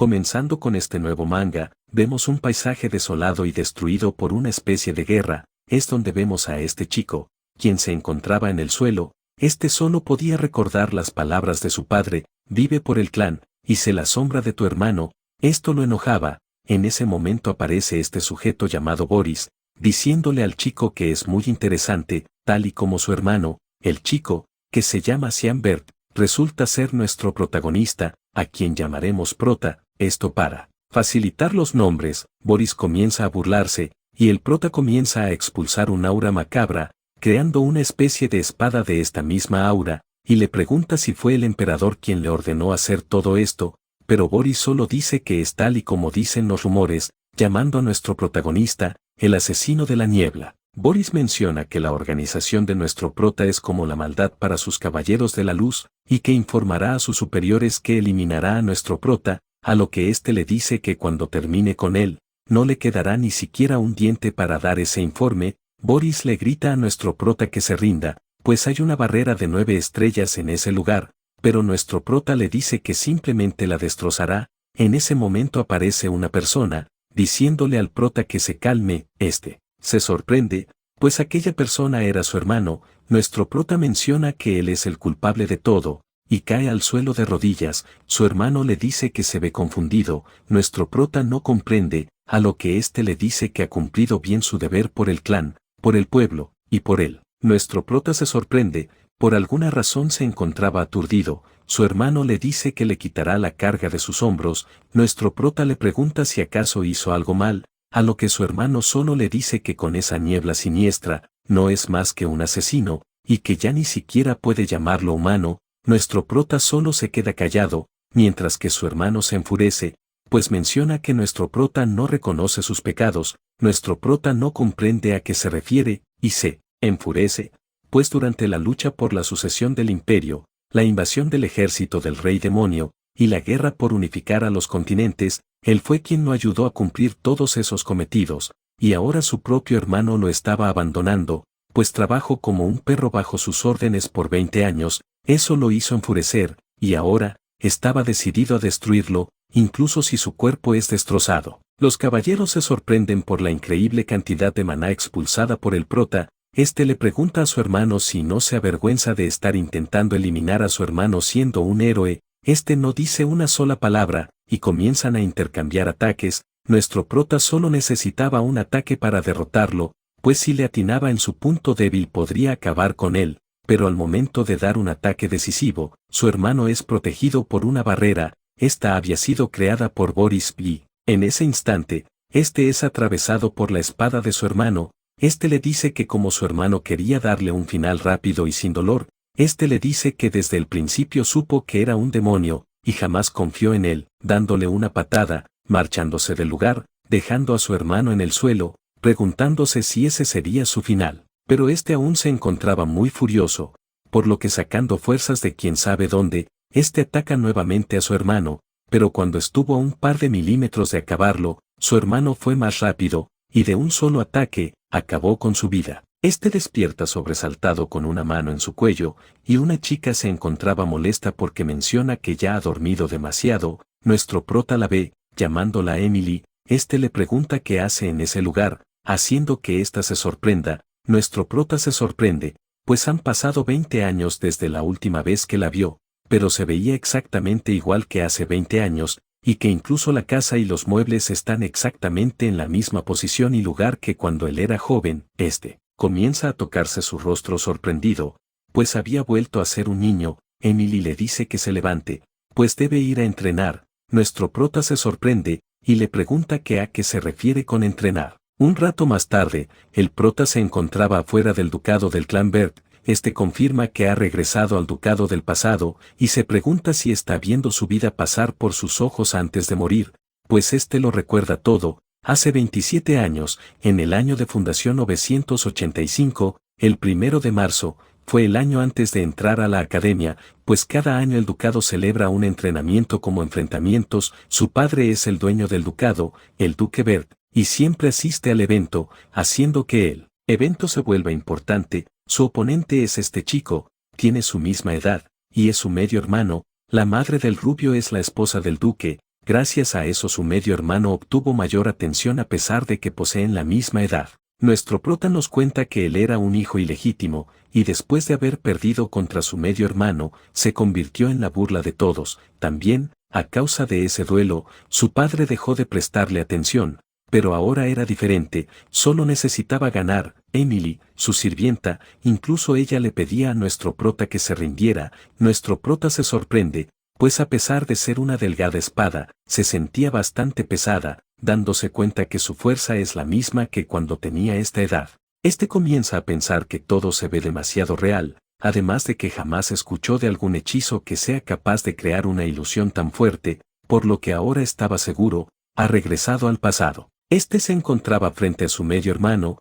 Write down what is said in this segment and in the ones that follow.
Comenzando con este nuevo manga, vemos un paisaje desolado y destruido por una especie de guerra. Es donde vemos a este chico, quien se encontraba en el suelo. Este solo podía recordar las palabras de su padre: vive por el clan, y sé la sombra de tu hermano. Esto lo enojaba. En ese momento aparece este sujeto llamado Boris, diciéndole al chico que es muy interesante, tal y como su hermano. El chico, que se llama Siambert, resulta ser nuestro protagonista, a quien llamaremos Prota. Esto para facilitar los nombres. Boris comienza a burlarse, y el Prota comienza a expulsar un aura macabra, creando una especie de espada de esta misma aura, y le pregunta si fue el emperador quien le ordenó hacer todo esto, pero Boris solo dice que es tal y como dicen los rumores, llamando a nuestro protagonista, el asesino de la niebla. Boris menciona que la organización de nuestro Prota es como la maldad para sus caballeros de la luz, y que informará a sus superiores que eliminará a nuestro Prota, a lo que éste le dice que cuando termine con él, no le quedará ni siquiera un diente para dar ese informe. Boris le grita a nuestro Prota que se rinda, pues hay una barrera de 9 estrellas en ese lugar, pero nuestro Prota le dice que simplemente la destrozará. En ese momento aparece una persona, diciéndole al Prota que se calme. Se sorprende, pues aquella persona era su hermano. Nuestro Prota menciona que él es el culpable de todo, y cae al suelo de rodillas. Su hermano le dice que se ve confundido. Nuestro Prota no comprende, a lo que éste le dice que ha cumplido bien su deber por el clan, por el pueblo, y por él. Nuestro Prota se sorprende, por alguna razón se encontraba aturdido. Su hermano le dice que le quitará la carga de sus hombros. Nuestro Prota le pregunta si acaso hizo algo mal, a lo que su hermano solo le dice que con esa niebla siniestra, no es más que un asesino, y que ya ni siquiera puede llamarlo humano. Nuestro Prota solo se queda callado, mientras que su hermano se enfurece, pues menciona que nuestro Prota no reconoce sus pecados. Nuestro Prota no comprende a qué se refiere, y se enfurece, pues durante la lucha por la sucesión del imperio, la invasión del ejército del rey demonio, y la guerra por unificar a los continentes, él fue quien lo ayudó a cumplir todos esos cometidos, y ahora su propio hermano lo estaba abandonando, pues trabajó como un perro bajo sus órdenes por 20 años, eso lo hizo enfurecer, y ahora, estaba decidido a destruirlo, incluso si su cuerpo es destrozado. Los caballeros se sorprenden por la increíble cantidad de maná expulsada por el Prota. Este le pregunta a su hermano si no se avergüenza de estar intentando eliminar a su hermano siendo un héroe. Este no dice una sola palabra, y comienzan a intercambiar ataques. Nuestro Prota solo necesitaba un ataque para derrotarlo, pues si le atinaba en su punto débil podría acabar con él, pero al momento de dar un ataque decisivo, su hermano es protegido por una barrera. Esta había sido creada por Boris y, en ese instante, este es atravesado por la espada de su hermano. Este le dice que como su hermano quería darle un final rápido y sin dolor, este le dice que desde el principio supo que era un demonio, y jamás confió en él, dándole una patada, marchándose del lugar, dejando a su hermano en el suelo, preguntándose si ese sería su final. Pero este aún se encontraba muy furioso, por lo que sacando fuerzas de quién sabe dónde, este ataca nuevamente a su hermano, pero cuando estuvo a un par de milímetros de acabarlo, su hermano fue más rápido, y de un solo ataque, acabó con su vida. Este despierta sobresaltado con una mano en su cuello, y una chica se encontraba molesta porque menciona que ya ha dormido demasiado. Nuestro Prota la ve, llamándola Emily. Este le pregunta qué hace en ese lugar, haciendo que ésta se sorprenda. Nuestro Prota se sorprende, pues han pasado 20 años desde la última vez que la vio, pero se veía exactamente igual que hace 20 años, y que incluso la casa y los muebles están exactamente en la misma posición y lugar que cuando él era joven. Comienza a tocarse su rostro sorprendido, pues había vuelto a ser un niño. Emily le dice que se levante, pues debe ir a entrenar. Nuestro Prota se sorprende, y le pregunta que a qué se refiere con entrenar. Un rato más tarde, el Prota se encontraba afuera del ducado del clan Bert. Este confirma que ha regresado al ducado del pasado, y se pregunta si está viendo su vida pasar por sus ojos antes de morir, pues este lo recuerda todo. Hace 27 años, en el año de fundación 985, el 1 de marzo, fue el año antes de entrar a la academia, pues cada año el ducado celebra un entrenamiento como enfrentamientos. Su padre es el dueño del ducado, el duque Bert, y siempre asiste al evento, haciendo que el evento se vuelva importante. Su oponente es este chico, tiene su misma edad, y es su medio hermano. La madre del rubio es la esposa del duque, Gracias a eso su medio hermano obtuvo mayor atención a pesar de que poseen la misma edad. Nuestro prota nos cuenta que él era un hijo ilegítimo, y después de haber perdido contra su medio hermano, se convirtió en la burla de todos. También, a causa de ese duelo, su padre dejó de prestarle atención, pero ahora era diferente, solo necesitaba ganar. Emily, su sirvienta, incluso ella le pedía a nuestro prota que se rindiera. Nuestro prota se sorprende, pues a pesar de ser una delgada espada, se sentía bastante pesada, dándose cuenta que su fuerza es la misma que cuando tenía esta edad. Comienza a pensar que todo se ve demasiado real, además de que jamás escuchó de algún hechizo que sea capaz de crear una ilusión tan fuerte, por lo que ahora estaba seguro, ha regresado al pasado. Se encontraba frente a su medio hermano,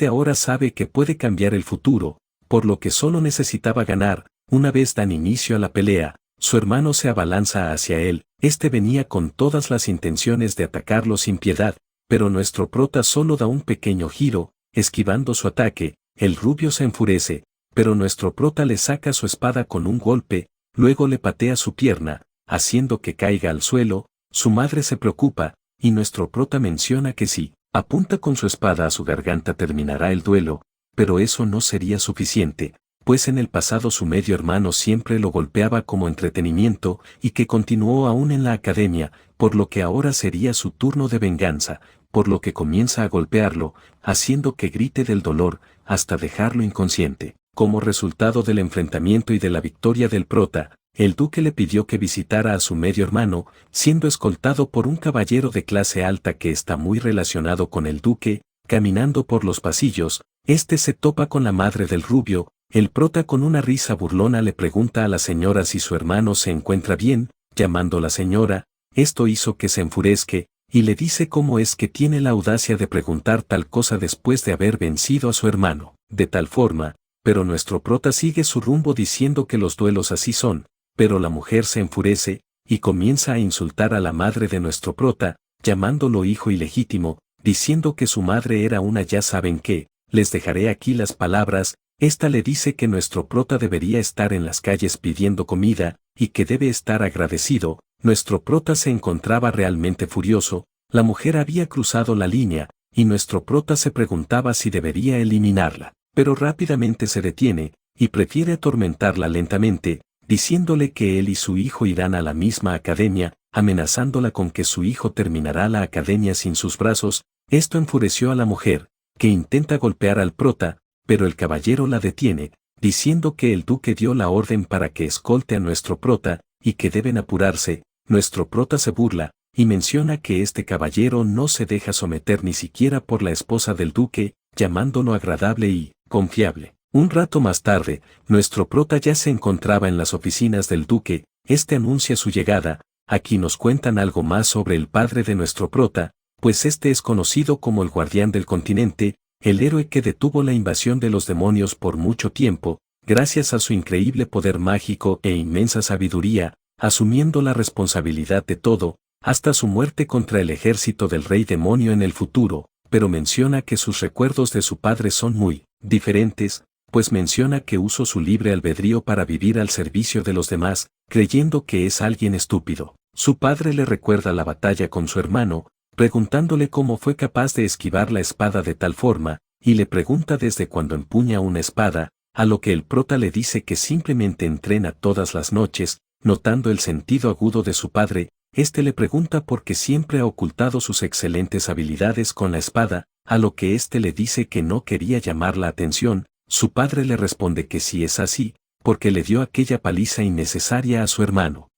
ahora sabe que puede cambiar el futuro, por lo que solo necesitaba ganar. Una vez dan inicio a la pelea, su hermano se abalanza hacia él. Venía con todas las intenciones de atacarlo sin piedad, pero nuestro prota solo da un pequeño giro, esquivando su ataque. El rubio se enfurece, pero nuestro prota le saca su espada con un golpe, luego le patea su pierna, haciendo que caiga al suelo. Su madre se preocupa, y nuestro prota menciona que si apunta con su espada a su garganta terminará el duelo, pero eso no sería suficiente, pues en el pasado su medio hermano siempre lo golpeaba como entretenimiento y que continuó aún en la academia, por lo que ahora sería su turno de venganza, por lo que comienza a golpearlo, haciendo que grite del dolor, hasta dejarlo inconsciente. Como resultado del enfrentamiento y de la victoria del prota, el duque le pidió que visitara a su medio hermano, siendo escoltado por un caballero de clase alta que está muy relacionado con el duque. Caminando por los pasillos, se topa con la madre del rubio. El prota con una risa burlona le pregunta a la señora si su hermano se encuentra bien, llamando la señora. Esto hizo que se enfurezca, y le dice cómo es que tiene la audacia de preguntar tal cosa después de haber vencido a su hermano. De tal forma, pero nuestro prota sigue su rumbo diciendo que los duelos así son, pero la mujer se enfurece, y comienza a insultar a la madre de nuestro prota, llamándolo hijo ilegítimo, diciendo que su madre era una ya saben qué. Les dejaré aquí las palabras. Le dice que nuestro prota debería estar en las calles pidiendo comida, y que debe estar agradecido. Nuestro prota se encontraba realmente furioso. La mujer había cruzado la línea, y nuestro prota se preguntaba si debería eliminarla, pero rápidamente se detiene, y prefiere atormentarla lentamente, diciéndole que él y su hijo irán a la misma academia, amenazándola con que su hijo terminará la academia sin sus brazos. Esto enfureció a la mujer, que intenta golpear al prota, pero el caballero la detiene, diciendo que el duque dio la orden para que escolte a nuestro prota, y que deben apurarse. Nuestro prota se burla, y menciona que este caballero no se deja someter ni siquiera por la esposa del duque, llamándolo agradable y confiable. Un rato más tarde, nuestro prota ya se encontraba en las oficinas del duque. Anuncia su llegada. Aquí nos cuentan algo más sobre el padre de nuestro prota, pues es conocido como el guardián del continente, el héroe que detuvo la invasión de los demonios por mucho tiempo, gracias a su increíble poder mágico e inmensa sabiduría, asumiendo la responsabilidad de todo, hasta su muerte contra el ejército del rey demonio en el futuro. Pero menciona que sus recuerdos de su padre son muy diferentes, pues menciona que usó su libre albedrío para vivir al servicio de los demás, creyendo que es alguien estúpido. Su padre le recuerda la batalla con su hermano, preguntándole cómo fue capaz de esquivar la espada de tal forma, y le pregunta desde cuándo empuña una espada, a lo que el prota le dice que simplemente entrena todas las noches. Notando el sentido agudo de su padre, le pregunta por qué siempre ha ocultado sus excelentes habilidades con la espada, a lo que le dice que no quería llamar la atención. Su padre le responde que si es así, porque le dio aquella paliza innecesaria a su hermano.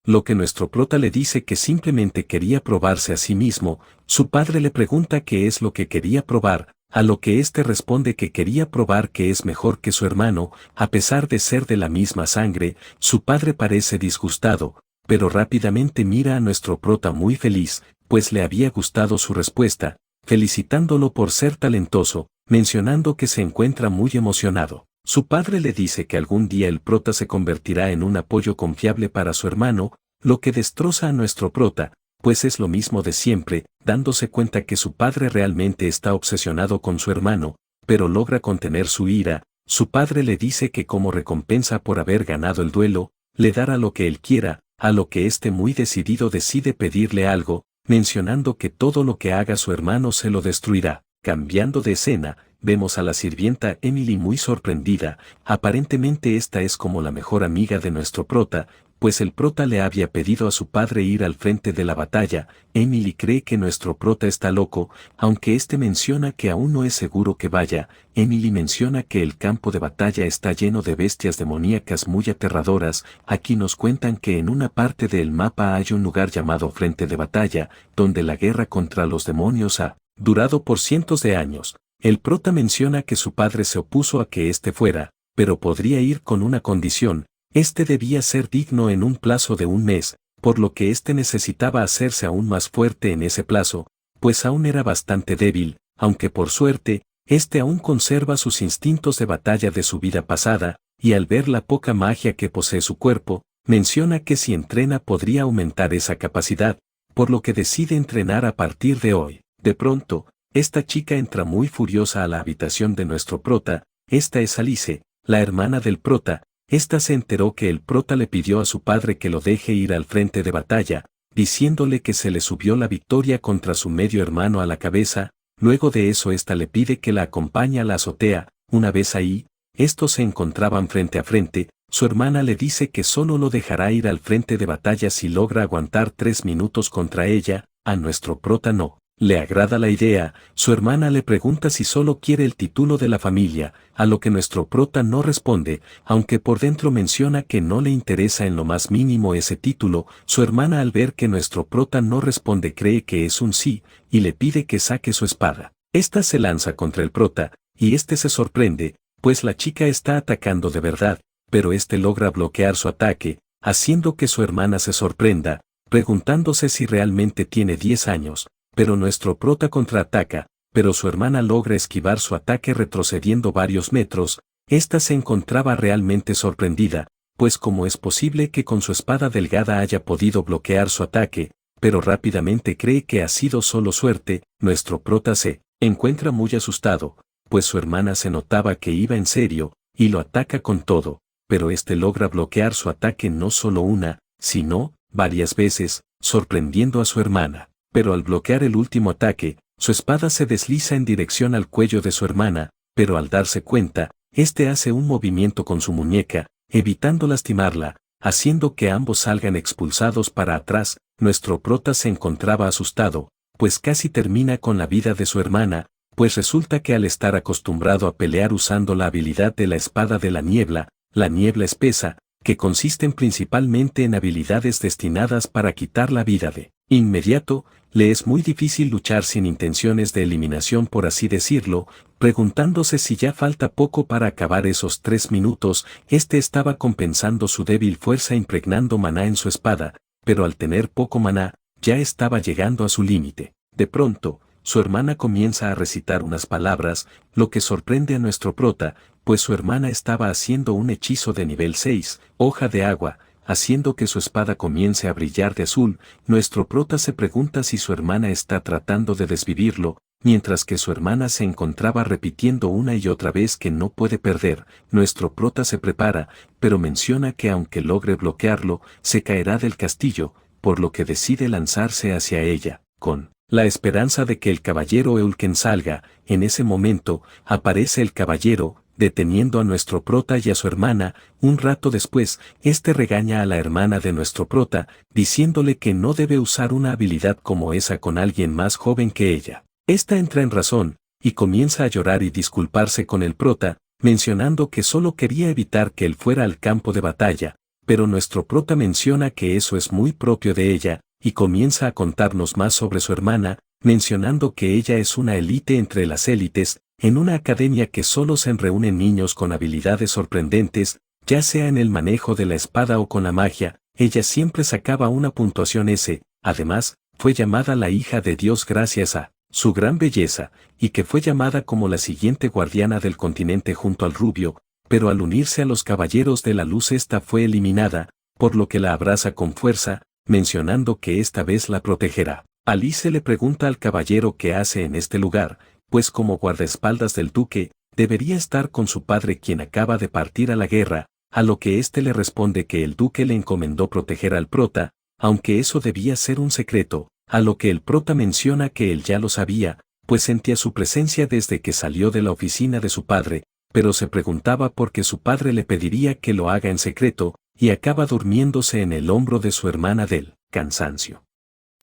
Lo que nuestro prota le dice que simplemente quería probarse a sí mismo. Su padre le pregunta qué es lo que quería probar, a lo que responde que quería probar que es mejor que su hermano, a pesar de ser de la misma sangre. Su padre parece disgustado, pero rápidamente mira a nuestro prota muy feliz, pues le había gustado su respuesta, felicitándolo por ser talentoso, mencionando que se encuentra muy emocionado. Su padre le dice que algún día el prota se convertirá en un apoyo confiable para su hermano, lo que destroza a nuestro prota, pues es lo mismo de siempre, dándose cuenta que su padre realmente está obsesionado con su hermano, pero logra contener su ira. Su padre le dice que como recompensa por haber ganado el duelo, le dará lo que él quiera. a lo que este muy decidido decide pedirle algo, mencionando que todo lo que haga su hermano se lo destruirá. Cambiando de escena, vemos a la sirvienta Emily muy sorprendida. Aparentemente esta es como la mejor amiga de nuestro prota, pues el prota le había pedido a su padre ir al frente de la batalla. Emily cree que nuestro prota está loco, aunque este menciona que aún no es seguro que vaya. Emily menciona que el campo de batalla está lleno de bestias demoníacas muy aterradoras. Aquí nos cuentan que en una parte del mapa hay un lugar llamado frente de batalla, donde la guerra contra los demonios ha durado por cientos de años. El prota menciona que su padre se opuso a que éste fuera, pero podría ir con una condición. Este debía ser digno en un plazo de un mes, por lo que éste necesitaba hacerse aún más fuerte en ese plazo, pues aún era bastante débil, aunque por suerte, este aún conserva sus instintos de batalla de su vida pasada, y al ver la poca magia que posee su cuerpo, menciona que si entrena podría aumentar esa capacidad, por lo que decide entrenar a partir de hoy. De pronto, esta chica entra muy furiosa a la habitación de nuestro prota. Esta es Alice, la hermana del prota. Esta se enteró que el prota le pidió a su padre que lo deje ir al frente de batalla, diciéndole que se le subió la victoria contra su medio hermano a la cabeza. Luego de eso esta le pide que la acompañe a la azotea. Una vez ahí, estos se encontraban frente a frente. Su hermana le dice que solo lo dejará ir al frente de batalla si logra aguantar 3 minutos contra ella. A nuestro prota no le agrada la idea. Su hermana le pregunta si solo quiere el título de la familia, a lo que nuestro prota no responde, aunque por dentro menciona que no le interesa en lo más mínimo ese título. Su hermana al ver que nuestro prota no responde cree que es un sí, y le pide que saque su espada. Esta se lanza contra el prota, y este se sorprende, pues la chica está atacando de verdad, pero este logra bloquear su ataque, haciendo que su hermana se sorprenda, preguntándose si realmente tiene 10 años. Pero nuestro prota contraataca, pero su hermana logra esquivar su ataque retrocediendo varios metros. Esta se encontraba realmente sorprendida, pues cómo es posible que con su espada delgada haya podido bloquear su ataque, pero rápidamente cree que ha sido solo suerte. Nuestro prota se encuentra muy asustado, pues su hermana se notaba que iba en serio, y lo ataca con todo, pero este logra bloquear su ataque no solo una, sino varias veces, sorprendiendo a su hermana. Pero al bloquear el último ataque, su espada se desliza en dirección al cuello de su hermana, pero al darse cuenta, este hace un movimiento con su muñeca, evitando lastimarla, haciendo que ambos salgan expulsados para atrás. Nuestro prota se encontraba asustado, pues casi termina con la vida de su hermana, pues resulta que al estar acostumbrado a pelear usando la habilidad de la espada de la niebla espesa, que consisten principalmente en habilidades destinadas para quitar la vida de inmediato, le es muy difícil luchar sin intenciones de eliminación, por así decirlo, preguntándose si ya falta poco para acabar esos 3 minutos. Este estaba compensando su débil fuerza impregnando maná en su espada, pero al tener poco maná, ya estaba llegando a su límite. De pronto, su hermana comienza a recitar unas palabras, lo que sorprende a nuestro prota, pues su hermana estaba haciendo un hechizo de nivel 6, hoja de agua, haciendo que su espada comience a brillar de azul. Nuestro prota se pregunta si su hermana está tratando de desvivirlo, mientras que su hermana se encontraba repitiendo una y otra vez que no puede perder. Nuestro prota se prepara, pero menciona que aunque logre bloquearlo, se caerá del castillo, por lo que decide lanzarse hacia ella, con la esperanza de que el caballero Eulken salga. En ese momento, aparece el caballero, deteniendo a nuestro prota y a su hermana. Un rato después, este regaña a la hermana de nuestro prota, diciéndole que no debe usar una habilidad como esa con alguien más joven que ella. Esta entra en razón, y comienza a llorar y disculparse con el prota, mencionando que solo quería evitar que él fuera al campo de batalla, pero nuestro prota menciona que eso es muy propio de ella, y comienza a contarnos más sobre su hermana, mencionando que ella es una élite entre las élites, en una academia que solo se reúnen niños con habilidades sorprendentes, ya sea en el manejo de la espada o con la magia. Ella siempre sacaba una puntuación S. Además, fue llamada la hija de Dios gracias a su gran belleza, y que fue llamada como la siguiente guardiana del continente junto al rubio, pero al unirse a los caballeros de la luz esta fue eliminada, por lo que la abraza con fuerza, mencionando que esta vez la protegerá. Alice le pregunta al caballero qué hace en este lugar, pues como guardaespaldas del duque, debería estar con su padre quien acaba de partir a la guerra. a lo que éste le responde que el duque le encomendó proteger al prota, aunque eso debía ser un secreto, a lo que el prota menciona que él ya lo sabía, pues sentía su presencia desde que salió de la oficina de su padre, pero se preguntaba por qué su padre le pediría que lo haga en secreto, y acaba durmiéndose en el hombro de su hermana del cansancio.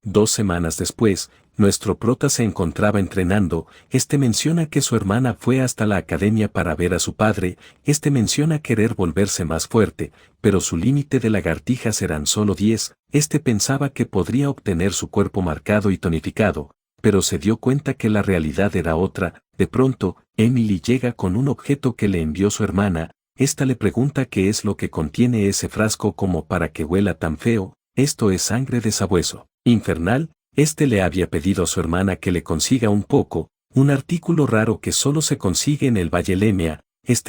2 semanas después, nuestro prota se encontraba entrenando, menciona que su hermana fue hasta la academia para ver a su padre, menciona querer volverse más fuerte, pero su límite de lagartijas eran solo 10, pensaba que podría obtener su cuerpo marcado y tonificado, pero se dio cuenta que la realidad era otra. De pronto, Emily llega con un objeto que le envió su hermana, le pregunta qué es lo que contiene ese frasco como para que huela tan feo. Esto es sangre de sabueso infernal. Le había pedido a su hermana que le consiga un artículo raro que solo se consigue en el Valle Lemia.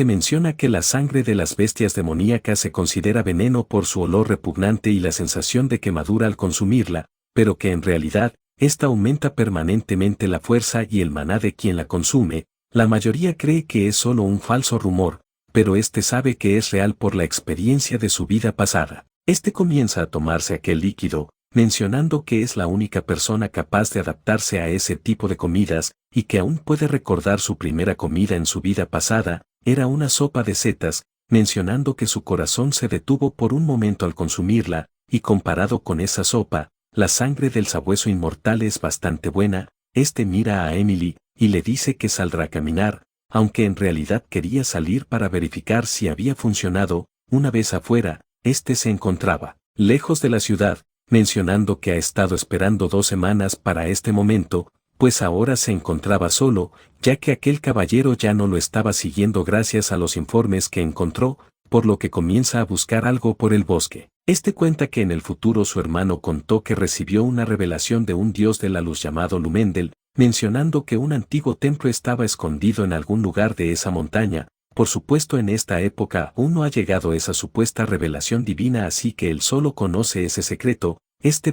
Menciona que la sangre de las bestias demoníacas se considera veneno por su olor repugnante y la sensación de quemadura al consumirla, pero que en realidad, esta aumenta permanentemente la fuerza y el maná de quien la consume. La mayoría cree que es solo un falso rumor, pero sabe que es real por la experiencia de su vida pasada. Comienza a tomarse aquel líquido, mencionando que es la única persona capaz de adaptarse a ese tipo de comidas, y que aún puede recordar su primera comida en su vida pasada, era una sopa de setas, mencionando que su corazón se detuvo por un momento al consumirla, y comparado con esa sopa, la sangre del sabueso inmortal es bastante buena. Mira a Emily, y le dice que saldrá a caminar, aunque en realidad quería salir para verificar si había funcionado. Una vez afuera, se encontraba lejos de la ciudad, mencionando que ha estado esperando 2 semanas para este momento, pues ahora se encontraba solo, ya que aquel caballero ya no lo estaba siguiendo gracias a los informes que encontró, por lo que comienza a buscar algo por el bosque. Cuenta que en el futuro su hermano contó que recibió una revelación de un dios de la luz llamado Lumendel, mencionando que un antiguo templo estaba escondido en algún lugar de esa montaña. Por supuesto, en esta época aún no ha llegado esa supuesta revelación divina, así que él solo conoce ese secreto.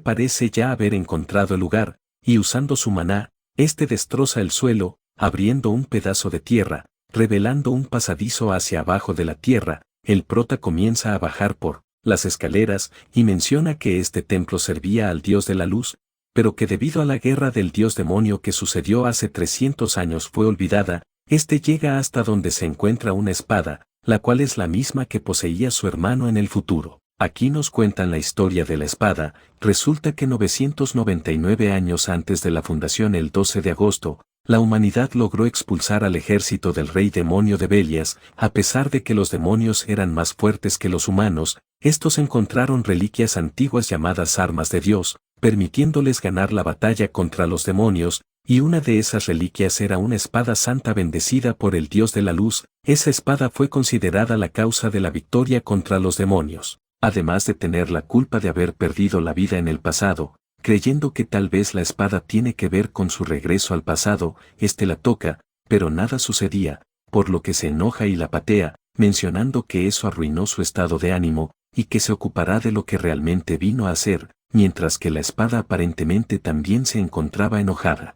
Parece ya haber encontrado el lugar, y usando su maná, destroza el suelo, abriendo un pedazo de tierra, revelando un pasadizo hacia abajo de la tierra. El prota comienza a bajar por las escaleras, y menciona que este templo servía al dios de la luz, pero que debido a la guerra del dios demonio que sucedió hace 300 años fue olvidada. Llega hasta donde se encuentra una espada, la cual es la misma que poseía su hermano en el futuro. Aquí nos cuentan la historia de la espada. Resulta que 999 años antes de la fundación, el 12 de agosto, la humanidad logró expulsar al ejército del rey demonio de Belias. A pesar de que los demonios eran más fuertes que los humanos, estos encontraron reliquias antiguas llamadas armas de Dios, permitiéndoles ganar la batalla contra los demonios, y una de esas reliquias era una espada santa bendecida por el dios de la luz. Esa espada fue considerada la causa de la victoria contra los demonios, además de tener la culpa de haber perdido la vida en el pasado. Creyendo que tal vez la espada tiene que ver con su regreso al pasado, la toca, pero nada sucedía, por lo que se enoja y la patea, mencionando que eso arruinó su estado de ánimo, y que se ocupará de lo que realmente vino a hacer, mientras que la espada aparentemente también se encontraba enojada.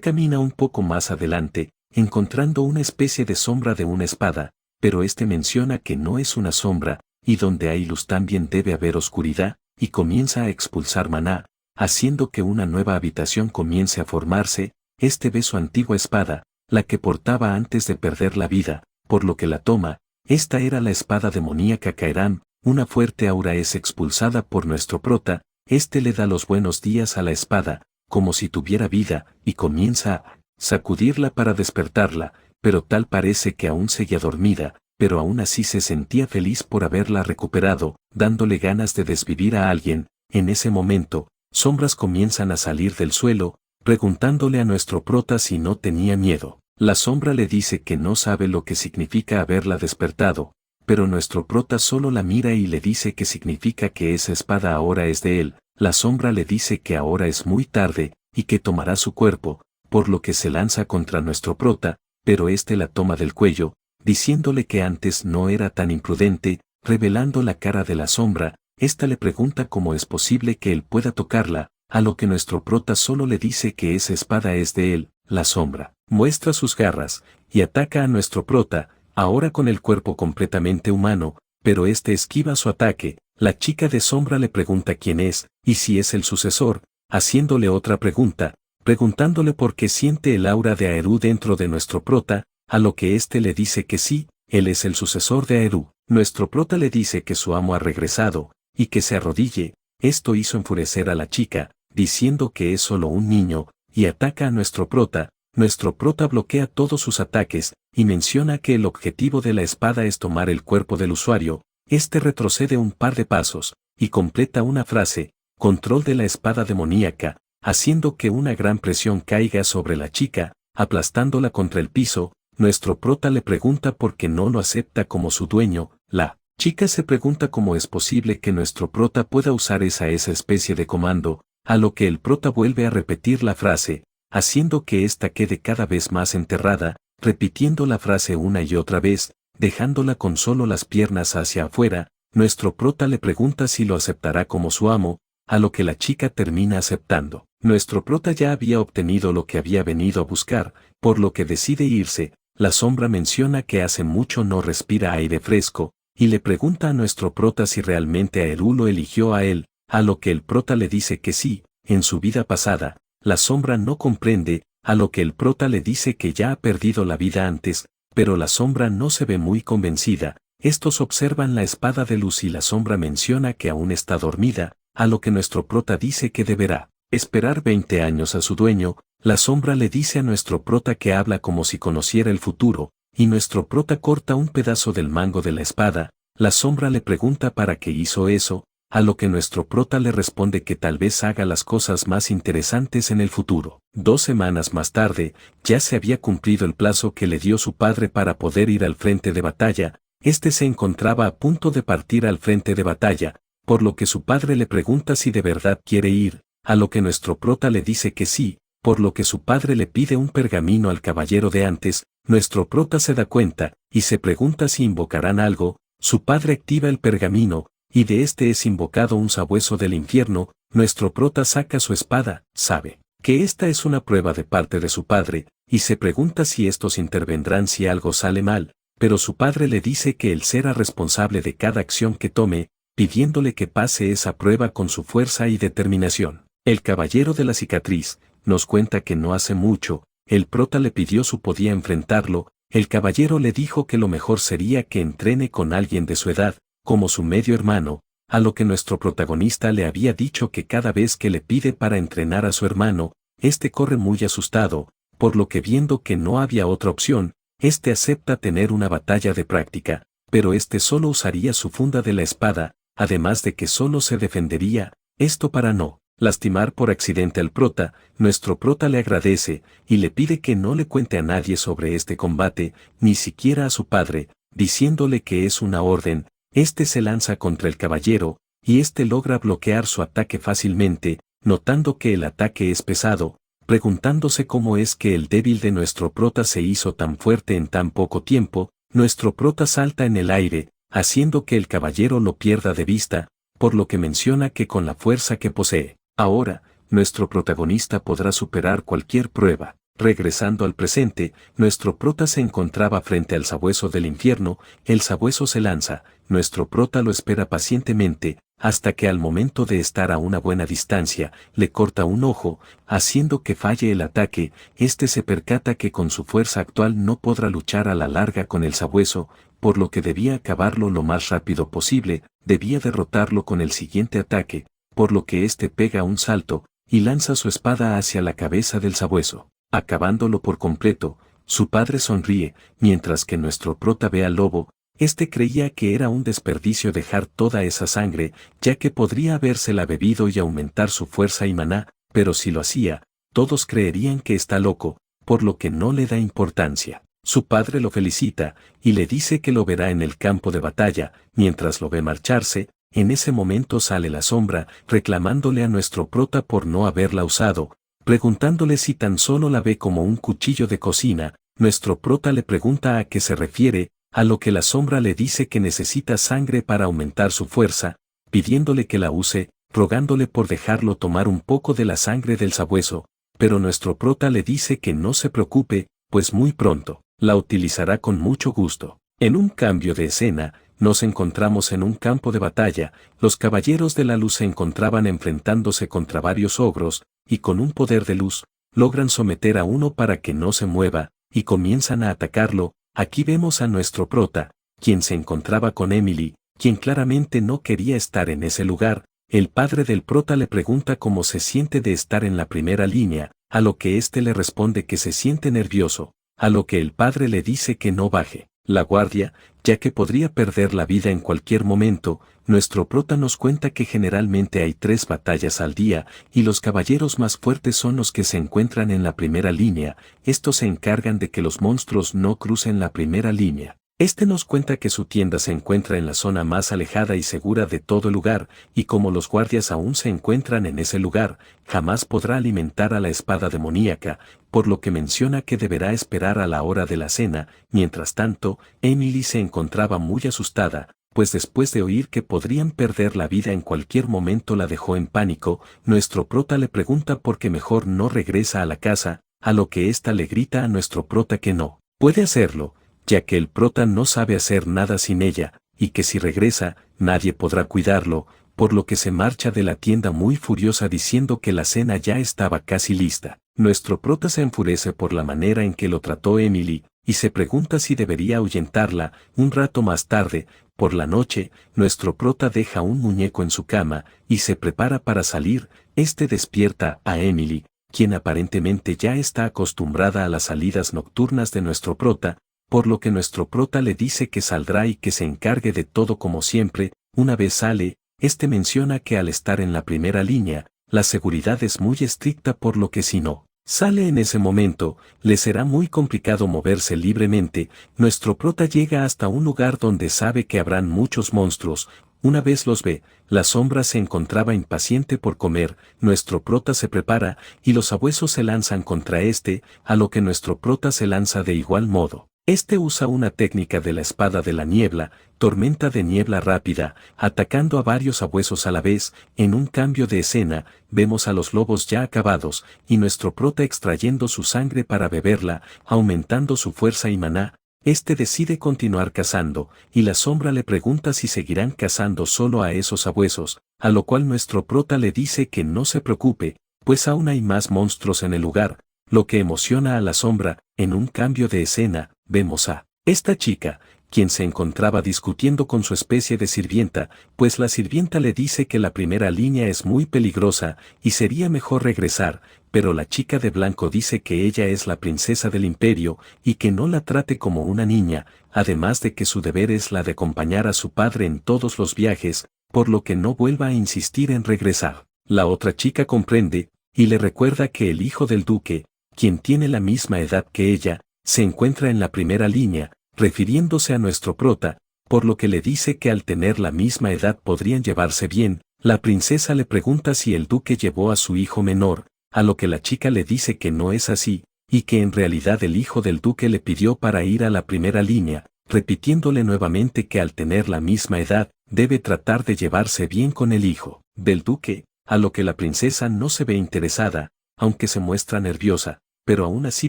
Camina un poco más adelante, encontrando una especie de sombra de una espada, pero menciona que no es una sombra, y donde hay luz también debe haber oscuridad, y comienza a expulsar maná, haciendo que una nueva habitación comience a formarse. Ve su antigua espada, la que portaba antes de perder la vida, por lo que la toma. Esta era la espada demoníaca Caerán. Una fuerte aura es expulsada por nuestro prota. Le da los buenos días a la espada, como si tuviera vida, y comienza a sacudirla para despertarla, pero tal parece que aún seguía dormida, pero aún así se sentía feliz por haberla recuperado, dándole ganas de desvivir a alguien. En ese momento, sombras comienzan a salir del suelo, preguntándole a nuestro prota si no tenía miedo. La sombra le dice que no sabe lo que significa haberla despertado, pero nuestro prota solo la mira y le dice que significa que esa espada ahora es de él. La sombra le dice que ahora es muy tarde, y que tomará su cuerpo, por lo que se lanza contra nuestro prota, pero la toma del cuello, diciéndole que antes no era tan imprudente, revelando la cara de la sombra. Le pregunta cómo es posible que él pueda tocarla, a lo que nuestro prota solo le dice que esa espada es de él. La sombra muestra sus garras, y ataca a nuestro prota, ahora con el cuerpo completamente humano, pero este esquiva su ataque. La chica de sombra le pregunta quién es, y si es el sucesor, haciéndole otra pregunta, preguntándole por qué siente el aura de Aerú dentro de nuestro prota, a lo que éste le dice que sí, él es el sucesor de Aerú. Nuestro prota le dice que su amo ha regresado, y que se arrodille. Esto hizo enfurecer a la chica, diciendo que es solo un niño, y ataca a nuestro prota. Nuestro prota bloquea todos sus ataques, y menciona que el objetivo de la espada es tomar el cuerpo del usuario. Este retrocede un par de pasos, y completa una frase, control de la espada demoníaca, haciendo que una gran presión caiga sobre la chica, aplastándola contra el piso. Nuestro prota le pregunta por qué no lo acepta como su dueño. La chica se pregunta cómo es posible que nuestro prota pueda usar esa especie de comando, a lo que el prota vuelve a repetir la frase, haciendo que ésta quede cada vez más enterrada, repitiendo la frase una y otra vez, dejándola con solo las piernas hacia afuera. Nuestro prota le pregunta si lo aceptará como su amo, a lo que la chica termina aceptando. Nuestro prota ya había obtenido lo que había venido a buscar, por lo que decide irse. La sombra menciona que hace mucho no respira aire fresco, y le pregunta a nuestro prota si realmente Aerú lo eligió a él, a lo que el prota le dice que sí, en su vida pasada. La sombra no comprende, a lo que el prota le dice que ya ha perdido la vida antes, pero la sombra no se ve muy convencida. Estos observan la espada de luz y la sombra menciona que aún está dormida, a lo que nuestro prota dice que deberá esperar 20 años a su dueño. La sombra le dice a nuestro prota que habla como si conociera el futuro, y nuestro prota corta un pedazo del mango de la espada. La sombra le pregunta para qué hizo eso, a lo que nuestro prota le responde que tal vez haga las cosas más interesantes en el futuro. 2 semanas más tarde, ya se había cumplido el plazo que le dio su padre para poder ir al frente de batalla. Este se encontraba a punto de partir al frente de batalla, por lo que su padre le pregunta si de verdad quiere ir, a lo que nuestro prota le dice que sí, por lo que su padre le pide un pergamino al caballero de antes. Nuestro prota se da cuenta, y se pregunta si invocarán algo. Su padre activa el pergamino, y de este es invocado un sabueso del infierno. Nuestro prota saca su espada, sabe que esta es una prueba de parte de su padre, y se pregunta si estos intervendrán si algo sale mal, pero su padre le dice que él será responsable de cada acción que tome, pidiéndole que pase esa prueba con su fuerza y determinación. El caballero de la cicatriz nos cuenta que no hace mucho, el prota le pidió si podía enfrentarlo. El caballero le dijo que lo mejor sería que entrene con alguien de su edad, como su medio hermano, a lo que nuestro protagonista le había dicho que cada vez que le pide para entrenar a su hermano, este corre muy asustado, por lo que viendo que no había otra opción, este acepta tener una batalla de práctica, pero este solo usaría su funda de la espada, además de que solo se defendería, esto para no lastimar por accidente al prota. Nuestro prota le agradece, y le pide que no le cuente a nadie sobre este combate, ni siquiera a su padre, diciéndole que es una orden. Este se lanza contra el caballero, y este logra bloquear su ataque fácilmente, notando que el ataque es pesado, preguntándose cómo es que el débil de nuestro prota se hizo tan fuerte en tan poco tiempo. Nuestro prota salta en el aire, haciendo que el caballero lo pierda de vista, por lo que menciona que con la fuerza que posee, ahora, nuestro protagonista podrá superar cualquier prueba. Regresando al presente, nuestro prota se encontraba frente al sabueso del infierno. El sabueso se lanza, nuestro prota lo espera pacientemente, hasta que al momento de estar a una buena distancia, le corta un ojo, haciendo que falle el ataque. Este se percata que con su fuerza actual no podrá luchar a la larga con el sabueso, por lo que debía acabarlo lo más rápido posible. Debía derrotarlo con el siguiente ataque, por lo que este pega un salto, y lanza su espada hacia la cabeza del sabueso, acabándolo por completo. Su padre sonríe, mientras que nuestro prota ve al lobo. Este creía que era un desperdicio dejar toda esa sangre, ya que podría habérsela bebido y aumentar su fuerza y maná, pero si lo hacía, todos creerían que está loco, por lo que no le da importancia. Su padre lo felicita, y le dice que lo verá en el campo de batalla. Mientras lo ve marcharse, en ese momento sale la sombra, reclamándole a nuestro prota por no haberla usado, preguntándole si tan solo la ve como un cuchillo de cocina. Nuestro prota le pregunta a qué se refiere, a lo que la sombra le dice que necesita sangre para aumentar su fuerza, pidiéndole que la use, rogándole por dejarlo tomar un poco de la sangre del sabueso, pero nuestro prota le dice que no se preocupe, pues muy pronto la utilizará con mucho gusto. En un cambio de escena, nos encontramos en un campo de batalla, los caballeros de la luz se encontraban enfrentándose contra varios ogros, y con un poder de luz, logran someter a uno para que no se mueva, y comienzan a atacarlo. Aquí vemos a nuestro prota, quien se encontraba con Emily, quien claramente no quería estar en ese lugar. El padre del prota le pregunta cómo se siente de estar en la primera línea, a lo que éste le responde que se siente nervioso, a lo que el padre le dice que no baje la guardia, ya que podría perder la vida en cualquier momento. Nuestro prota nos cuenta que generalmente hay 3 batallas al día, y los caballeros más fuertes son los que se encuentran en la primera línea. Estos se encargan de que los monstruos no crucen la primera línea. Este nos cuenta que su tienda se encuentra en la zona más alejada y segura de todo el lugar, y como los guardias aún se encuentran en ese lugar, jamás podrá alimentar a la espada demoníaca, por lo que menciona que deberá esperar a la hora de la cena. Mientras tanto, Emily se encontraba muy asustada, pues después de oír que podrían perder la vida en cualquier momento la dejó en pánico. Nuestro prota le pregunta por qué mejor no regresa a la casa, a lo que ésta le grita a nuestro prota que no puede hacerlo, ya que el prota no sabe hacer nada sin ella, y que si regresa, nadie podrá cuidarlo, por lo que se marcha de la tienda muy furiosa diciendo que la cena ya estaba casi lista. Nuestro prota se enfurece por la manera en que lo trató Emily, y se pregunta si debería ahuyentarla. Un rato más tarde, por la noche, nuestro prota deja un muñeco en su cama, y se prepara para salir. Este despierta a Emily, quien aparentemente ya está acostumbrada a las salidas nocturnas de nuestro prota, por lo que nuestro prota le dice que saldrá y que se encargue de todo como siempre. Una vez sale, este menciona que al estar en la primera línea, la seguridad es muy estricta, por lo que si no sale en ese momento, le será muy complicado moverse libremente. Nuestro prota llega hasta un lugar donde sabe que habrán muchos monstruos. Una vez los ve, la sombra se encontraba impaciente por comer. Nuestro prota se prepara, y los sabuesos se lanzan contra este, a lo que nuestro prota se lanza de igual modo. Este usa una técnica de la espada de la niebla, tormenta de niebla rápida, atacando a varios sabuesos a la vez. En un cambio de escena, vemos a los lobos ya acabados, y nuestro prota extrayendo su sangre para beberla, aumentando su fuerza y maná. Este decide continuar cazando, y la sombra le pregunta si seguirán cazando solo a esos sabuesos, a lo cual nuestro prota le dice que no se preocupe, pues aún hay más monstruos en el lugar, lo que emociona a la sombra. En un cambio de escena, vemos a esta chica, quien se encontraba discutiendo con su especie de sirvienta, pues la sirvienta le dice que la primera línea es muy peligrosa y sería mejor regresar, pero la chica de blanco dice que ella es la princesa del imperio y que no la trate como una niña, además de que su deber es la de acompañar a su padre en todos los viajes, por lo que no vuelva a insistir en regresar. La otra chica comprende, y le recuerda que el hijo del duque, quien tiene la misma edad que ella, se encuentra en la primera línea, refiriéndose a nuestro prota, por lo que le dice que al tener la misma edad podrían llevarse bien. La princesa le pregunta si el duque llevó a su hijo menor, a lo que la chica le dice que no es así, y que en realidad el hijo del duque le pidió para ir a la primera línea, repitiéndole nuevamente que al tener la misma edad, debe tratar de llevarse bien con el hijo del duque, a lo que la princesa no se ve interesada, aunque se muestra nerviosa, pero aún así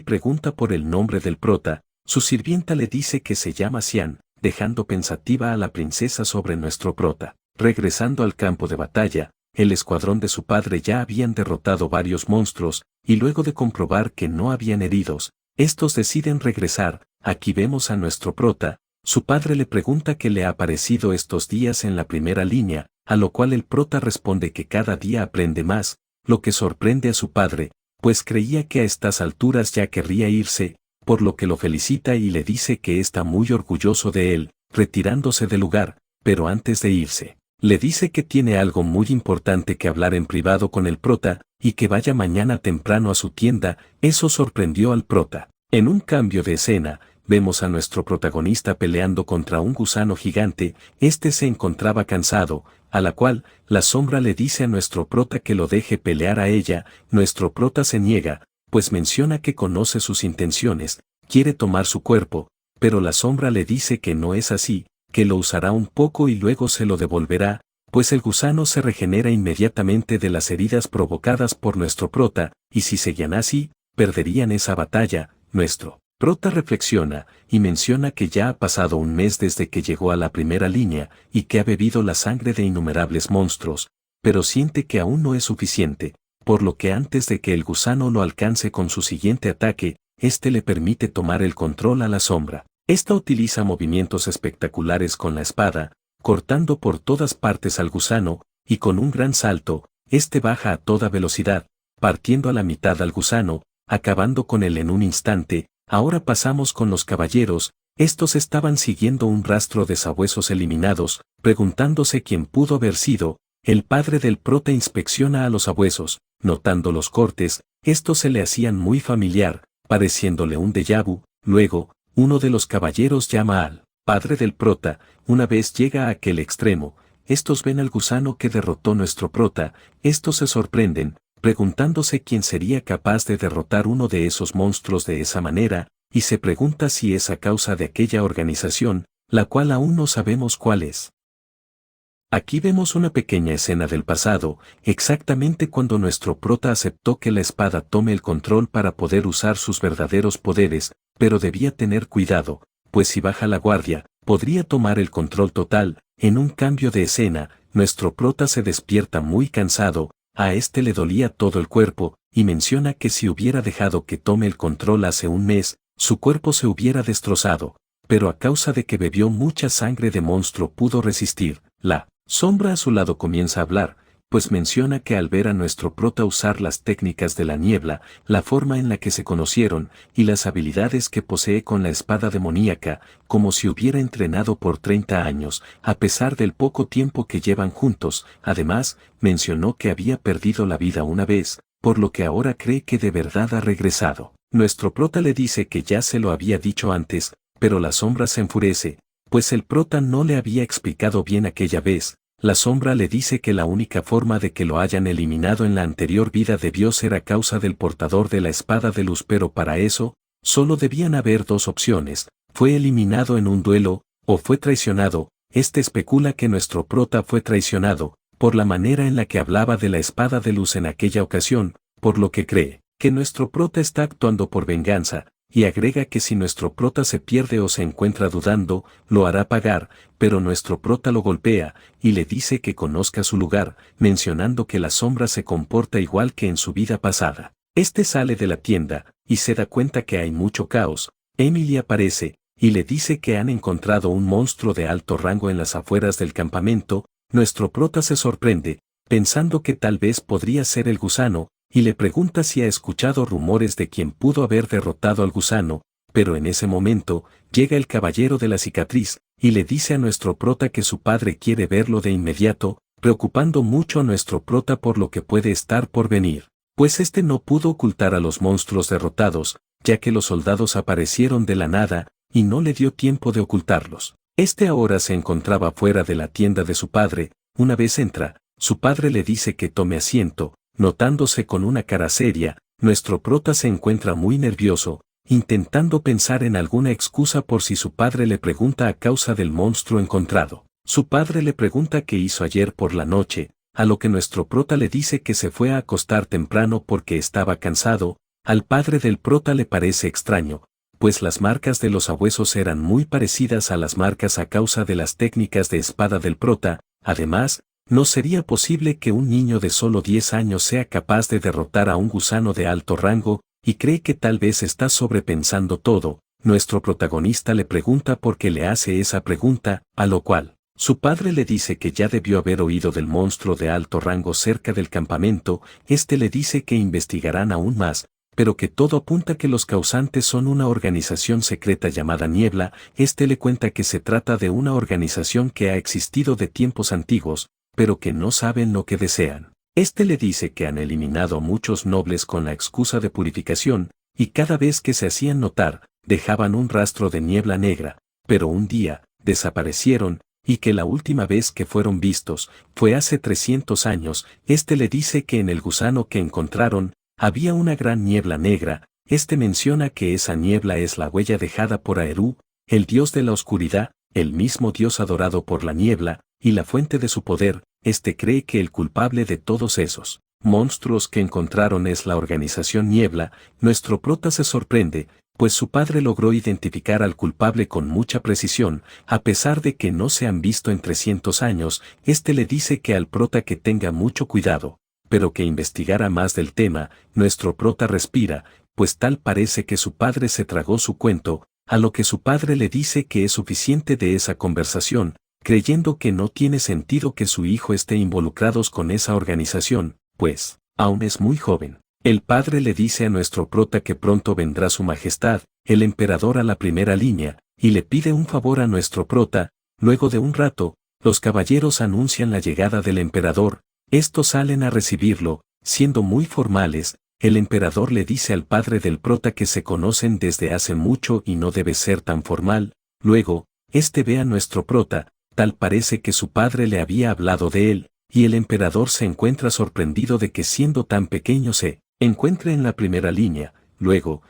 pregunta por el nombre del prota. Su sirvienta le dice que se llama Xian, dejando pensativa a la princesa sobre nuestro prota. Regresando al campo de batalla, el escuadrón de su padre ya habían derrotado varios monstruos, y luego de comprobar que no habían heridos, estos deciden regresar. Aquí vemos a nuestro prota. Su padre le pregunta qué le ha parecido estos días en la primera línea, a lo cual el prota responde que cada día aprende más, lo que sorprende a su padre, pues creía que a estas alturas ya querría irse, por lo que lo felicita y le dice que está muy orgulloso de él, retirándose del lugar. Pero antes de irse, le dice que tiene algo muy importante que hablar en privado con el prota, y que vaya mañana temprano a su tienda. Eso sorprendió al prota. En un cambio de escena, vemos a nuestro protagonista peleando contra un gusano gigante. Este se encontraba cansado, a la cual la sombra le dice a nuestro prota que lo deje pelear a ella. Nuestro prota se niega, pues menciona que conoce sus intenciones, quiere tomar su cuerpo, pero la sombra le dice que no es así, que lo usará un poco y luego se lo devolverá, pues el gusano se regenera inmediatamente de las heridas provocadas por nuestro prota, y si seguían así, perderían esa batalla. Nuestro Prota reflexiona, y menciona que ya ha pasado un mes desde que llegó a la primera línea, y que ha bebido la sangre de innumerables monstruos, pero siente que aún no es suficiente, por lo que antes de que el gusano lo alcance con su siguiente ataque, este le permite tomar el control a la sombra. Esta utiliza movimientos espectaculares con la espada, cortando por todas partes al gusano, y con un gran salto, este baja a toda velocidad, partiendo a la mitad al gusano, acabando con él en un instante. Ahora pasamos con los caballeros. Estos estaban siguiendo un rastro de sabuesos eliminados, preguntándose quién pudo haber sido. El padre del prota inspecciona a los sabuesos, notando los cortes, estos se le hacían muy familiar, pareciéndole un déjà vu. Luego, uno de los caballeros llama al padre del prota. Una vez llega a aquel extremo, estos ven al gusano que derrotó nuestro prota. Estos se sorprenden, preguntándose quién sería capaz de derrotar uno de esos monstruos de esa manera, y se pregunta si es a causa de aquella organización, la cual aún no sabemos cuál es. Aquí vemos una pequeña escena del pasado, exactamente cuando nuestro prota aceptó que la espada tome el control para poder usar sus verdaderos poderes, pero debía tener cuidado, pues si baja la guardia, podría tomar el control total. En un cambio de escena, nuestro prota se despierta muy cansado, a este le dolía todo el cuerpo, y menciona que si hubiera dejado que tome el control hace un mes, su cuerpo se hubiera destrozado, pero a causa de que bebió mucha sangre de monstruo pudo resistir. La sombra a su lado comienza a hablar, pues menciona que al ver a nuestro prota usar las técnicas de la niebla, la forma en la que se conocieron, y las habilidades que posee con la espada demoníaca, como si hubiera entrenado por 30 años, a pesar del poco tiempo que llevan juntos. Además, mencionó que había perdido la vida una vez, por lo que ahora cree que de verdad ha regresado. Nuestro prota le dice que ya se lo había dicho antes, pero la sombra se enfurece, pues el prota no le había explicado bien aquella vez. La sombra le dice que la única forma de que lo hayan eliminado en la anterior vida debió ser a causa del portador de la espada de luz, pero para eso, solo debían haber dos opciones: fue eliminado en un duelo, o fue traicionado. Este especula que nuestro prota fue traicionado, por la manera en la que hablaba de la espada de luz en aquella ocasión, por lo que cree que nuestro prota está actuando por venganza, y agrega que si nuestro prota se pierde o se encuentra dudando, lo hará pagar, pero nuestro prota lo golpea, y le dice que conozca su lugar, mencionando que la sombra se comporta igual que en su vida pasada. Este sale de la tienda, y se da cuenta que hay mucho caos. Emily aparece, y le dice que han encontrado un monstruo de alto rango en las afueras del campamento. Nuestro prota se sorprende, pensando que tal vez podría ser el gusano, y le pregunta si ha escuchado rumores de quién pudo haber derrotado al gusano, pero en ese momento, llega el caballero de la cicatriz, y le dice a nuestro prota que su padre quiere verlo de inmediato, preocupando mucho a nuestro prota por lo que puede estar por venir, pues este no pudo ocultar a los monstruos derrotados, ya que los soldados aparecieron de la nada, y no le dio tiempo de ocultarlos. Este ahora se encontraba fuera de la tienda de su padre. Una vez entra, su padre le dice que tome asiento. Notándose con una cara seria, nuestro prota se encuentra muy nervioso, intentando pensar en alguna excusa por si su padre le pregunta a causa del monstruo encontrado. Su padre le pregunta qué hizo ayer por la noche, a lo que nuestro prota le dice que se fue a acostar temprano porque estaba cansado. Al padre del prota le parece extraño, pues las marcas de los sabuesos eran muy parecidas a las marcas a causa de las técnicas de espada del prota. Además, no sería posible que un niño de solo 10 años sea capaz de derrotar a un gusano de alto rango, y cree que tal vez está sobrepensando todo. Nuestro protagonista le pregunta por qué le hace esa pregunta, a lo cual su padre le dice que ya debió haber oído del monstruo de alto rango cerca del campamento. Este le dice que investigarán aún más, pero que todo apunta que los causantes son una organización secreta llamada Niebla. Este le cuenta que se trata de una organización que ha existido de tiempos antiguos, pero que no saben lo que desean. Este le dice que han eliminado a muchos nobles con la excusa de purificación, y cada vez que se hacían notar, dejaban un rastro de niebla negra, pero un día, desaparecieron, y que la última vez que fueron vistos, fue hace 300 años. Este le dice que en el gusano que encontraron, había una gran niebla negra. Este menciona que esa niebla es la huella dejada por Aerú, el dios de la oscuridad, el mismo dios adorado por la niebla, y la fuente de su poder. Este cree que el culpable de todos esos monstruos que encontraron es la organización Niebla. Nuestro prota se sorprende, pues su padre logró identificar al culpable con mucha precisión, a pesar de que no se han visto en 300 años. Le dice que al prota que tenga mucho cuidado, pero que investigara más del tema. Nuestro prota respira, pues tal parece que su padre se tragó su cuento, a lo que su padre le dice que es suficiente de esa conversación, creyendo que no tiene sentido que su hijo esté involucrado con esa organización, pues aún es muy joven. El padre le dice a nuestro prota que pronto vendrá su majestad, el emperador, a la primera línea, y le pide un favor a nuestro prota. Luego de un rato, los caballeros anuncian la llegada del emperador. Estos salen a recibirlo, siendo muy formales. El emperador le dice al padre del prota que se conocen desde hace mucho y no debe ser tan formal. Luego, ve a nuestro prota, tal parece que su padre le había hablado de él, y el emperador se encuentra sorprendido de que siendo tan pequeño se encuentre en la primera línea. Luego,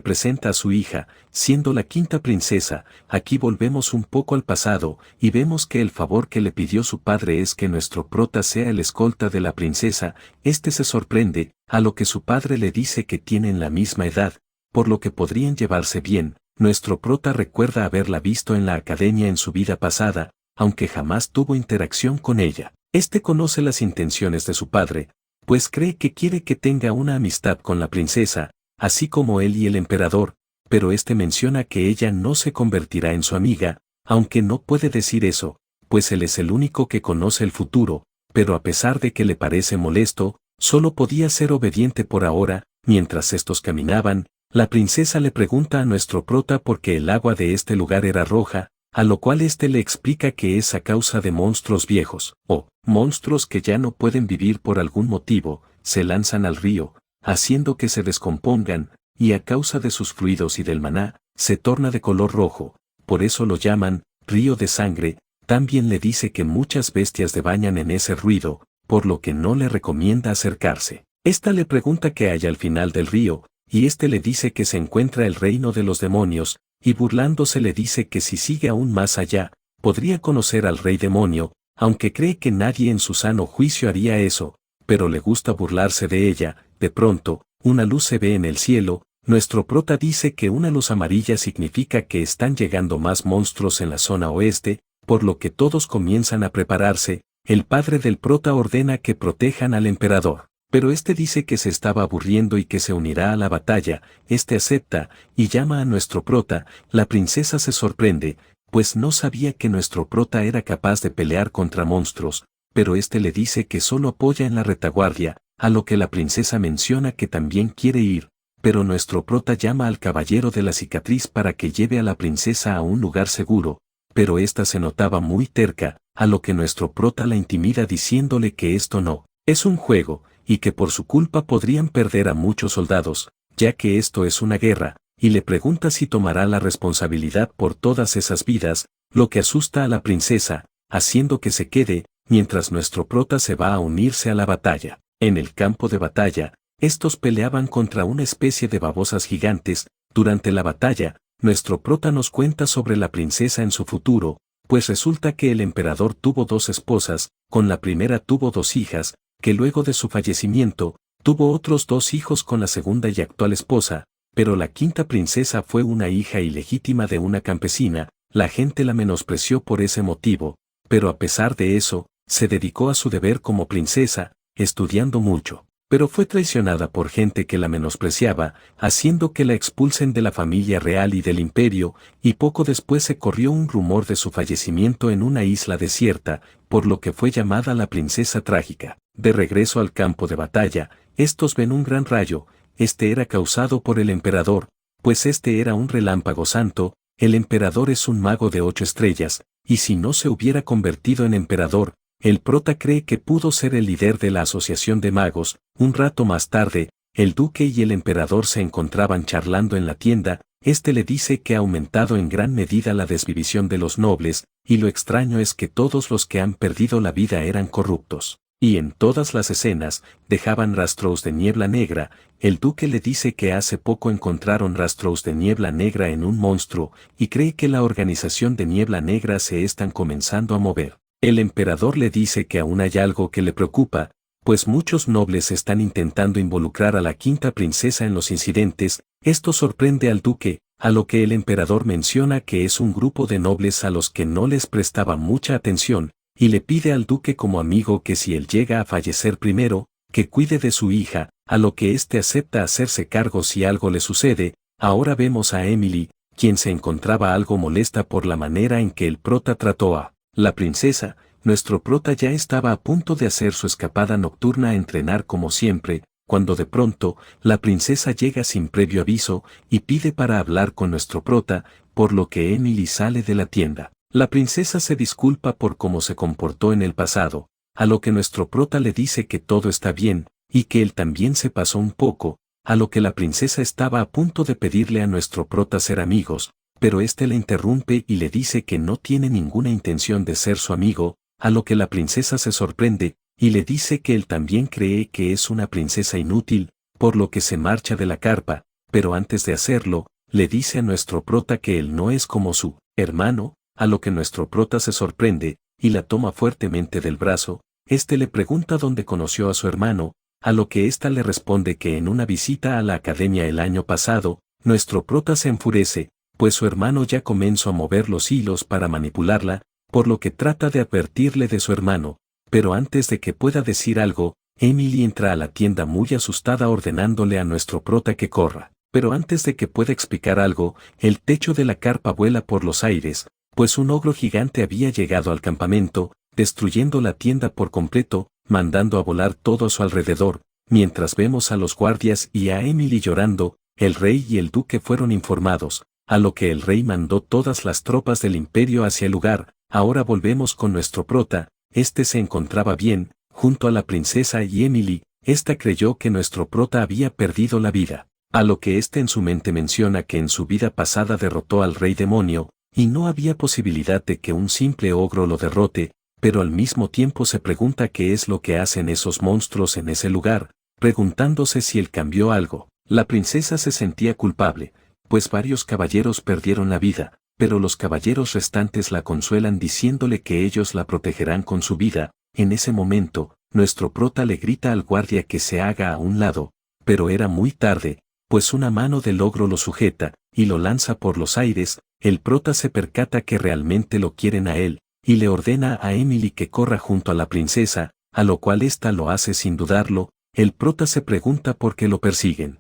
presenta a su hija, siendo la quinta princesa. Aquí volvemos un poco al pasado, y vemos que el favor que le pidió su padre es que nuestro prota sea el escolta de la princesa. Se sorprende, a lo que su padre le dice que tienen la misma edad, por lo que podrían llevarse bien. Nuestro prota recuerda haberla visto en la academia en su vida pasada, aunque jamás tuvo interacción con ella. Conoce las intenciones de su padre, pues cree que quiere que tenga una amistad con la princesa, así como él y el emperador, pero menciona que ella no se convertirá en su amiga, aunque no puede decir eso, pues él es el único que conoce el futuro, pero a pesar de que le parece molesto, solo podía ser obediente por ahora. Mientras estos caminaban, la princesa le pregunta a nuestro prota por qué el agua de lugar era roja, a lo cual le explica que es a causa de monstruos viejos, o monstruos que ya no pueden vivir por algún motivo, se lanzan al río, haciendo que se descompongan, y a causa de sus fluidos y del maná, se torna de color rojo, por eso lo llaman río de sangre. También le dice que muchas bestias se bañan en ese ruido, por lo que no le recomienda acercarse. Le pregunta qué hay al final del río, y le dice que se encuentra el reino de los demonios, y burlándose le dice que si sigue aún más allá, podría conocer al rey demonio, aunque cree que nadie en su sano juicio haría eso, pero le gusta burlarse de ella. De pronto, una luz se ve en el cielo. Nuestro prota dice que una luz amarilla significa que están llegando más monstruos en la zona oeste, por lo que todos comienzan a prepararse. El padre del prota ordena que protejan al emperador, pero dice que se estaba aburriendo y que se unirá a la batalla. Acepta, y llama a nuestro prota. La princesa se sorprende, pues no sabía que nuestro prota era capaz de pelear contra monstruos, pero le dice que solo apoya en la retaguardia, a lo que la princesa menciona que también quiere ir, pero nuestro prota llama al caballero de la cicatriz para que lleve a la princesa a un lugar seguro, pero se notaba muy terca, a lo que nuestro prota la intimida diciéndole que esto no es un juego, y que por su culpa podrían perder a muchos soldados, ya que esto es una guerra, y le pregunta si tomará la responsabilidad por todas esas vidas, lo que asusta a la princesa, haciendo que se quede, mientras nuestro prota se va a unirse a la batalla. En el campo de batalla, estos peleaban contra una especie de babosas gigantes. Durante la batalla, nuestro prota nos cuenta sobre la princesa en su futuro, pues resulta que el emperador tuvo 2 esposas. Con la primera tuvo 2 hijas, que luego de su fallecimiento, tuvo otros 2 hijos con la segunda y actual esposa, pero la quinta princesa fue una hija ilegítima de una campesina. La gente la menospreció por ese motivo, pero a pesar de eso, se dedicó a su deber como princesa, estudiando mucho, pero fue traicionada por gente que la menospreciaba, haciendo que la expulsen de la familia real y del imperio, y poco después se corrió un rumor de su fallecimiento en una isla desierta, por lo que fue llamada la princesa trágica. De regreso al campo de batalla, estos ven un gran rayo. Era causado por el emperador, pues era un relámpago santo. El emperador es un mago de 8 estrellas, y si no se hubiera convertido en emperador, el prota cree que pudo ser el líder de la asociación de magos. Un rato más tarde, el duque y el emperador se encontraban charlando en la tienda. Le dice que ha aumentado en gran medida la desvivisión de los nobles, y lo extraño es que todos los que han perdido la vida eran corruptos, y en todas las escenas, dejaban rastros de niebla negra. El duque le dice que hace poco encontraron rastros de niebla negra en un monstruo, y cree que la organización de niebla negra se están comenzando a mover. El emperador le dice que aún hay algo que le preocupa, pues muchos nobles están intentando involucrar a la quinta princesa en los incidentes. Esto sorprende al duque, a lo que el emperador menciona que es un grupo de nobles a los que no les prestaba mucha atención, y le pide al duque como amigo que si él llega a fallecer primero, que cuide de su hija, a lo que éste acepta hacerse cargo si algo le sucede. Ahora vemos a Emily, quien se encontraba algo molesta por la manera en que el prota trató a la princesa. Nuestro prota ya estaba a punto de hacer su escapada nocturna a entrenar como siempre, cuando de pronto, la princesa llega sin previo aviso, y pide para hablar con nuestro prota, por lo que Emily sale de la tienda. La princesa se disculpa por cómo se comportó en el pasado, a lo que nuestro prota le dice que todo está bien, y que él también se pasó un poco, a lo que la princesa estaba a punto de pedirle a nuestro prota ser amigos, pero éste la interrumpe y le dice que no tiene ninguna intención de ser su amigo, a lo que la princesa se sorprende, y le dice que él también cree que es una princesa inútil, por lo que se marcha de la carpa, pero antes de hacerlo, le dice a nuestro prota que él no es como su hermano, a lo que nuestro prota se sorprende, y la toma fuertemente del brazo. Este le pregunta dónde conoció a su hermano, a lo que ésta le responde que en una visita a la academia el año pasado. Nuestro prota se enfurece, pues su hermano ya comenzó a mover los hilos para manipularla, por lo que trata de advertirle de su hermano, pero antes de que pueda decir algo, Emily entra a la tienda muy asustada ordenándole a nuestro prota que corra. Pero antes de que pueda explicar algo, el techo de la carpa vuela por los aires, pues un ogro gigante había llegado al campamento, destruyendo la tienda por completo, mandando a volar todo a su alrededor. Mientras vemos a los guardias y a Emily llorando, el rey y el duque fueron informados, a lo que el rey mandó todas las tropas del imperio hacia el lugar. Ahora volvemos con nuestro prota. Este se encontraba bien, junto a la princesa y Emily. Esta creyó que nuestro prota había perdido la vida, a lo que éste en su mente menciona que en su vida pasada derrotó al rey demonio, y no había posibilidad de que un simple ogro lo derrote, pero al mismo tiempo se pregunta qué es lo que hacen esos monstruos en ese lugar, preguntándose si él cambió algo. La princesa se sentía culpable, pues varios caballeros perdieron la vida, pero los caballeros restantes la consuelan diciéndole que ellos la protegerán con su vida. En ese momento, nuestro prota le grita al guardia que se haga a un lado, pero era muy tarde, pues una mano del ogro lo sujeta, y lo lanza por los aires. El prota se percata que realmente lo quieren a él, y le ordena a Emily que corra junto a la princesa, a lo cual ésta lo hace sin dudarlo. El prota se pregunta por qué lo persiguen,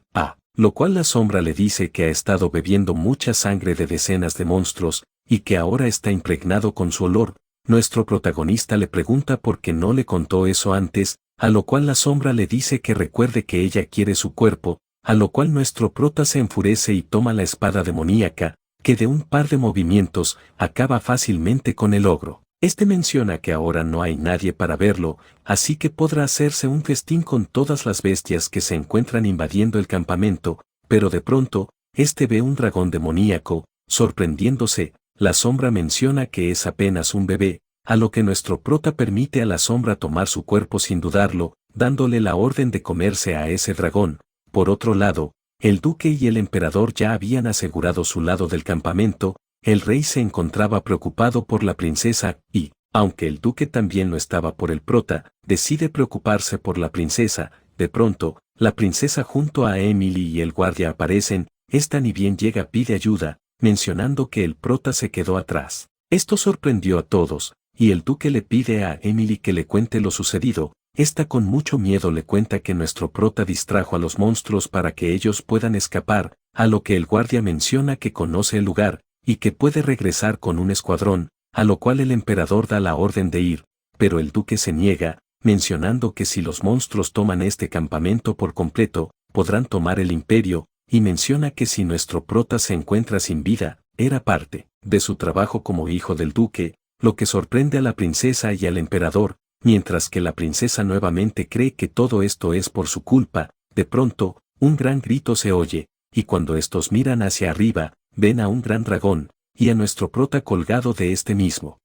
lo cual la sombra le dice que ha estado bebiendo mucha sangre de decenas de monstruos, y que ahora está impregnado con su olor. Nuestro protagonista le pregunta por qué no le contó eso antes, a lo cual la sombra le dice que recuerde que ella quiere su cuerpo, a lo cual nuestro prota se enfurece y toma la espada demoníaca, que de un par de movimientos acaba fácilmente con el ogro. Este menciona que ahora no hay nadie para verlo, así que podrá hacerse un festín con todas las bestias que se encuentran invadiendo el campamento, pero de pronto, este ve un dragón demoníaco. Sorprendiéndose, la sombra menciona que es apenas un bebé, a lo que nuestro prota permite a la sombra tomar su cuerpo sin dudarlo, dándole la orden de comerse a ese dragón. Por otro lado, el duque y el emperador ya habían asegurado su lado del campamento. El rey se encontraba preocupado por la princesa, y, aunque el duque también lo estaba por el prota, decide preocuparse por la princesa. De pronto, la princesa junto a Emily y el guardia aparecen. Esta ni bien llega pide ayuda, mencionando que el prota se quedó atrás. Esto sorprendió a todos, y el duque le pide a Emily que le cuente lo sucedido. Esta con mucho miedo le cuenta que nuestro prota distrajo a los monstruos para que ellos puedan escapar, a lo que el guardia menciona que conoce el lugar, y que puede regresar con un escuadrón, a lo cual el emperador da la orden de ir, pero el duque se niega, mencionando que si los monstruos toman este campamento por completo, podrán tomar el imperio, y menciona que si nuestro prota se encuentra sin vida, era parte de su trabajo como hijo del duque, lo que sorprende a la princesa y al emperador. Mientras que la princesa nuevamente cree que todo esto es por su culpa. De pronto, un gran grito se oye, y cuando estos miran hacia arriba, ven a un gran dragón, y a nuestro prota colgado de este mismo.